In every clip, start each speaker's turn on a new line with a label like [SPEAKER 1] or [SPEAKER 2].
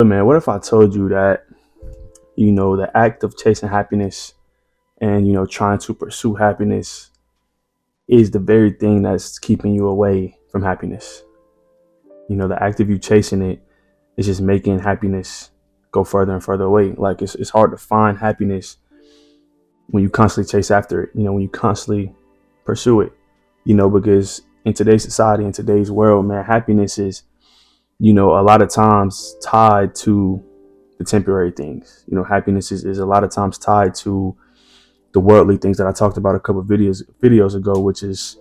[SPEAKER 1] Man, what if I told you that, the act of chasing happiness and, trying to pursue happiness is the very thing that's keeping you away from happiness? The act of you chasing it is just making happiness go further and further away. Like it's hard to find happiness when you constantly chase after it, when you constantly pursue it, because in today's society, in today's world, man, happiness is, a lot of times tied to the temporary things. Happiness is a lot of times tied to the worldly things that I talked about a couple of videos ago, which is,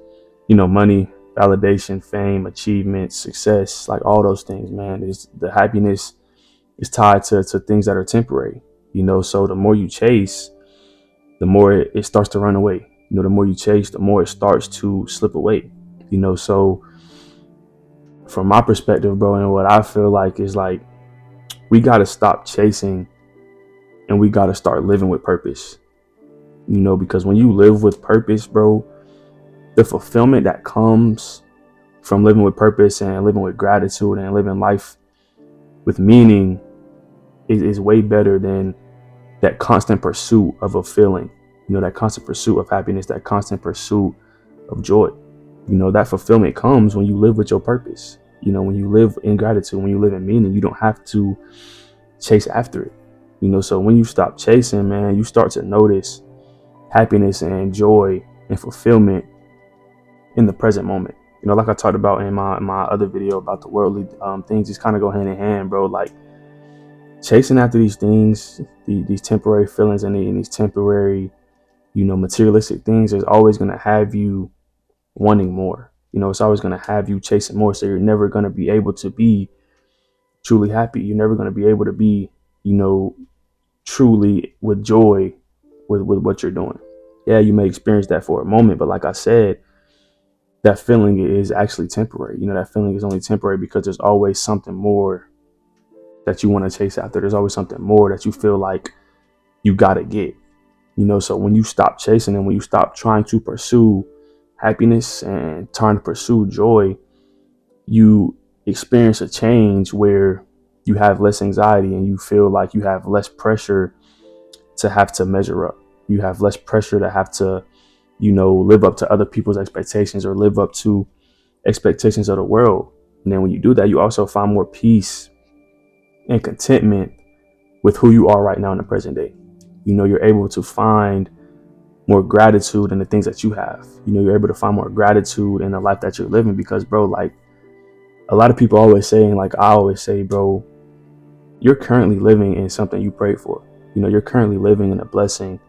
[SPEAKER 1] money, validation, fame, achievement, success, like all those things, man. Is the happiness is tied to things that are temporary, so the more you chase, the more it starts to run away. The more you chase, the more it starts to slip away. So from my perspective, bro, and what I feel like is like we gotta stop chasing and we gotta start living with purpose. Because when you live with purpose, bro, the fulfillment that comes from living with purpose and living with gratitude and living life with meaning is way better than that constant pursuit of a feeling, that constant pursuit of happiness, that constant pursuit of joy. That fulfillment comes when you live with your purpose. When you live in gratitude, when you live in meaning, you don't have to chase after it. So when you stop chasing, man, you start to notice happiness and joy and fulfillment in the present moment. Like I talked about in my other video about the worldly things, just kind of go hand in hand, bro. Like chasing after these things, these temporary feelings and these temporary, materialistic things is always going to have you wanting more. It's always going to have you chasing more. So you're never going to be able to be truly happy. You're never going to be able to be, truly with joy with what you're doing. Yeah, you may experience that for a moment, but like I said, that feeling is actually temporary. That feeling is only temporary because there's always something more that you want to chase after. There's always something more that you feel like you got to get. So when you stop chasing and when you stop trying to pursue happiness and trying to pursue joy, you experience a change where you have less anxiety and you feel like you have less pressure to have to measure up. You have less pressure to have to, live up to other people's expectations or live up to expectations of the world. And then when you do that, you also find more peace and contentment with who you are right now in the present day. You're able to find more gratitude in the things that you have. You're able to find more gratitude in the life that you're living because, bro, like a lot of people always saying, like I always say, bro, you're currently living in something you prayed for. You're currently living in a blessing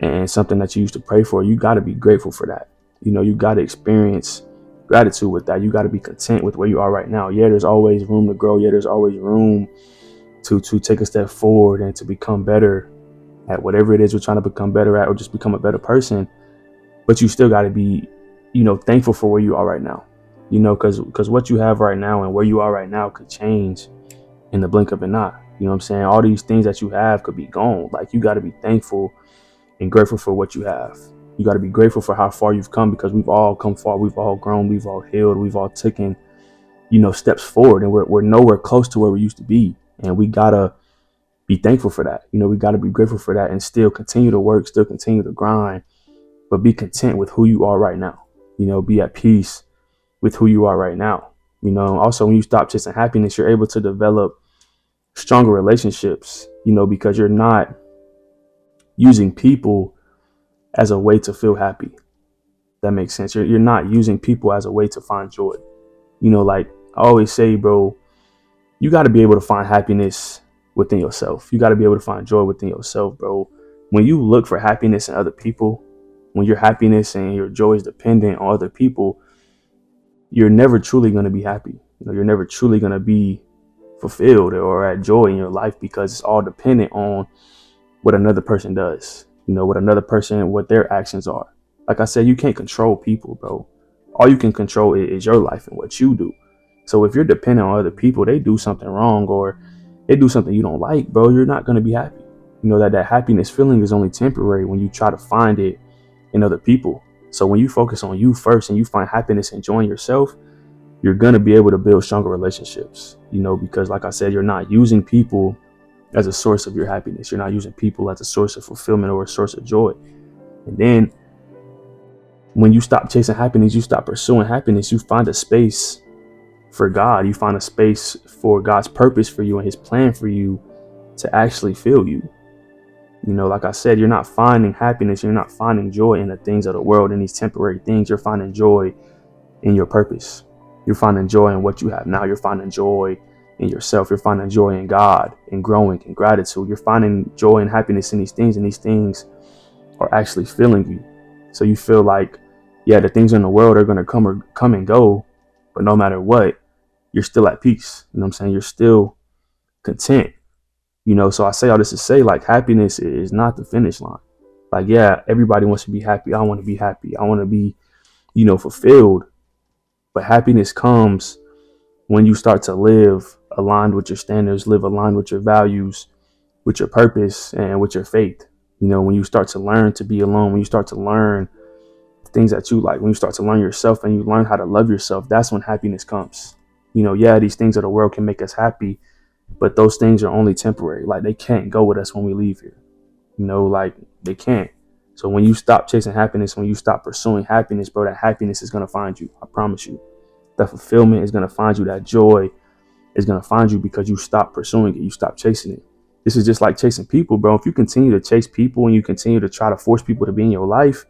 [SPEAKER 1] and something that you used to pray for. You got to be grateful for that. You got to experience gratitude with that. You got to be content with where you are right now. Yeah, there's always room to grow. Yeah, there's always room to take a step forward and to become better at whatever it is you're trying to become better at, or just become a better person. But you still got to be, thankful for where you are right now. Because what you have right now and where you are right now could change in the blink of an eye. You know what I'm saying? All these things that you have could be gone. Like you got to be thankful and grateful for what you have. You got to be grateful for how far you've come because we've all come far. We've all grown. We've all healed. We've all taken, steps forward, and we're nowhere close to where we used to be. And we got to be thankful for that. We got to be grateful for that and still continue to work, still continue to grind, but be content with who you are right now. Be at peace with who you are right now. Also when you stop chasing happiness, you're able to develop stronger relationships, because you're not using people as a way to feel happy. That makes sense. You're not using people as a way to find joy. Like I always say, bro, you got to be able to find happiness within yourself. You got to be able to find joy within yourself, bro. When you look for happiness in other people, when your happiness and your joy is dependent on other people, you're never truly going to be happy. You're never truly going to be fulfilled or at joy in your life because it's all dependent on what another person does, what their actions are. Like I said, you can't control people, bro. All you can control is your life and what you do. So if you're dependent on other people, they do something wrong or they do something you don't like, bro, you're not going to be happy. That happiness feeling is only temporary when you try to find it in other people. So when you focus on you first and you find happiness enjoying yourself, you're going to be able to build stronger relationships, because like I said, you're not using people as a source of your happiness. You're not using people as a source of fulfillment or a source of joy. And then when you stop chasing happiness, you stop pursuing happiness, you find a space for God. You find a space for God's purpose for you and his plan for you to actually fill you. Like I said, you're not finding happiness. You're not finding joy in the things of the world, in these temporary things. You're finding joy in your purpose. You're finding joy in what you have now. You're finding joy in yourself. You're finding joy in God, in growing, in gratitude. You're finding joy and happiness in these things, and these things are actually filling you. So you feel like, yeah, the things in the world are going to come and go, but no matter what, you're still at peace. You know what I'm saying? You're still content. So I say all this to say, like, happiness is not the finish line. Like, yeah, everybody wants to be happy. I want to be happy. I want to be, fulfilled. But happiness comes when you start to live aligned with your standards, live aligned with your values, with your purpose, and with your faith. When you start to learn to be alone, when you start to learn things that you like, when you start to learn yourself and you learn how to love yourself, that's when happiness comes. Yeah, these things of the world can make us happy, but those things are only temporary. Like, they can't go with us when we leave here. Like, they can't. So when you stop chasing happiness, when you stop pursuing happiness, bro, that happiness is going to find you. I promise you. That fulfillment is going to find you. That joy is going to find you because you stop pursuing it. You stop chasing it. This is just like chasing people, bro. If you continue to chase people and you continue to try to force people to be in your life,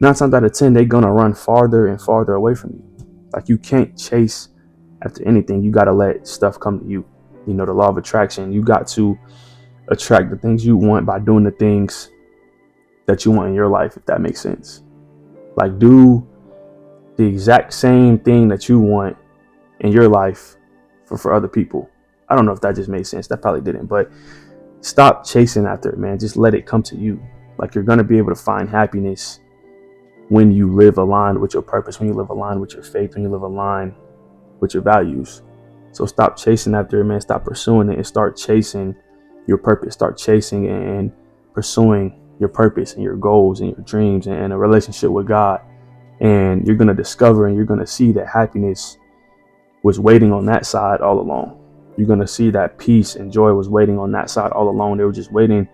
[SPEAKER 1] 9 times out of 10, they're going to run farther and farther away from you. Like, you can't chase after anything. You got to let stuff come to you. The law of attraction. You got to attract the things you want by doing the things that you want in your life, if that makes sense. Like, do the exact same thing that you want in your life for other people. I don't know if that just made sense. That probably didn't, but stop chasing after it, man. Just let it come to you. Like, you're going to be able to find happiness when you live aligned with your purpose, when you live aligned with your faith, when you live aligned with your values. So stop chasing after it, man. Stop pursuing it and start chasing your purpose. Start chasing and pursuing your purpose and your goals and your dreams and a relationship with God. And you're going to discover and you're going to see that happiness was waiting on that side all along. You're going to see that peace and joy was waiting on that side all along. They were just waiting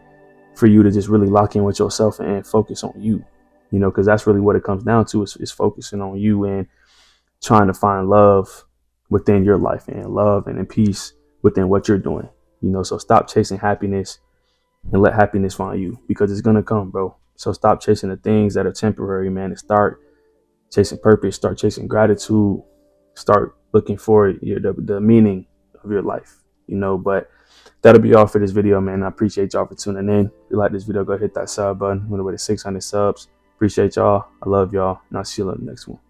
[SPEAKER 1] for you to just really lock in with yourself and focus on you, because that's really what it comes down to is focusing on you and trying to find love within your life and love and in peace within what you're doing, so stop chasing happiness and let happiness find you, because it's going to come, bro. So stop chasing the things that are temporary, man, and start chasing purpose, start chasing gratitude, start looking for the meaning of your life, but that'll be all for this video, man. I appreciate y'all for tuning in. If you like this video, go hit that sub button. We're on the way to 600 subs. Appreciate y'all. I love y'all. And I'll see you in the next one.